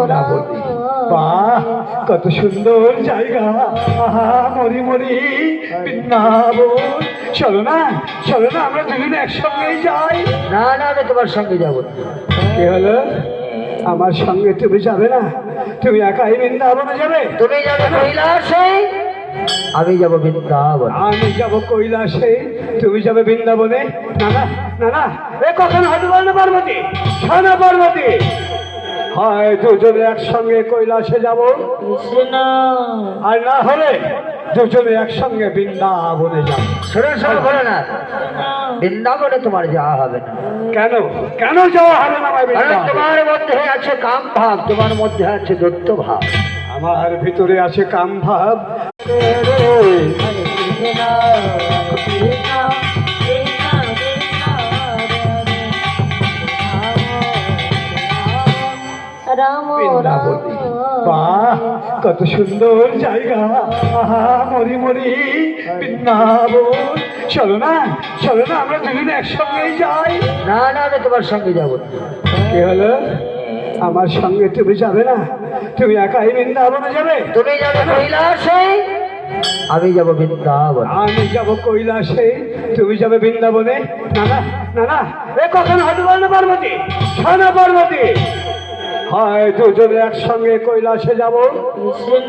বৃন্দাবনী। বাহ, কত সুন্দর জায়গা! আহা, মরি মরি বৃন্দাবন। চলো না, চলো না, আমরা দুজনে একসঙ্গেই যাই। না না, আমি তোমার সঙ্গে যাবো না। কি হলো? আমার সঙ্গে তুমি যাবে না? তুমি একাই বৃন্দাবনে যাবে? তুমি যাবে কৈলাসে, আমি যাবো বৃন্দাবন। আমি যাব কৈলাসে, তুমি যাবে বৃন্দাবনে। না না না না, এ কখনো হতে পারে না পার্বতী। শোনো পার্বতী, হয় দুজনে একসঙ্গে কৈলাসে যাব, কৃষ্ণ, আর না হলে দুজনে একসঙ্গে বৃন্দাবনে যাব। শোনো শোনো, বলো না, বৃন্দাবনে তোমার যাওয়া হবে না। কেন? কেন যাওয়া হবে না আমার কারণ বৃন্দাবনে? তোমার মধ্যে আছে কাম ভাব, তোমার মধ্যে আছে দৈত্য ভাব। আমার ভিতরে আছে কাম ভাব। বৃন্দাবনী। বাহ, কত সুন্দর জায়গা! আহা, মরি মরি বৃন্দাবন। চলো না, চলো না, আমরা দুজনে একসঙ্গেই যাই। না না, আমি তোমার সঙ্গে যাবো না। কি হলো? আমার সঙ্গে তুমি যাবে না? তুমি একাই বৃন্দাবনে যাবে? তুমি যাবে কৈলাসে, আমি যাবো বৃন্দাবন। আমি যাব কৈলাসে, তুমি যাবে বৃন্দাবনে। না না না না, এ কখনো হতে পারে না পার্বতী। শোনো পার্বতী, হয় দুজনে একসঙ্গে কৈলাসে যাব, কৃষ্ণ,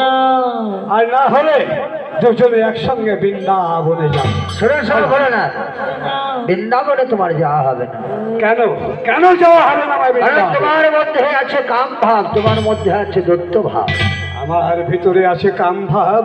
আর না হলে দুজনে একসঙ্গে বৃন্দাবনে যাব। শোনো শোনো, বলো না, বৃন্দাবনে তোমার যাওয়া হবে না। কেন? কেন যাওয়া হবে না আমার কারণ বৃন্দাবনে? তোমার মধ্যে আছে কাম ভাব, তোমার মধ্যে আছে দৈত্য ভাব। আমার ভিতরে আছে কাম ভাব।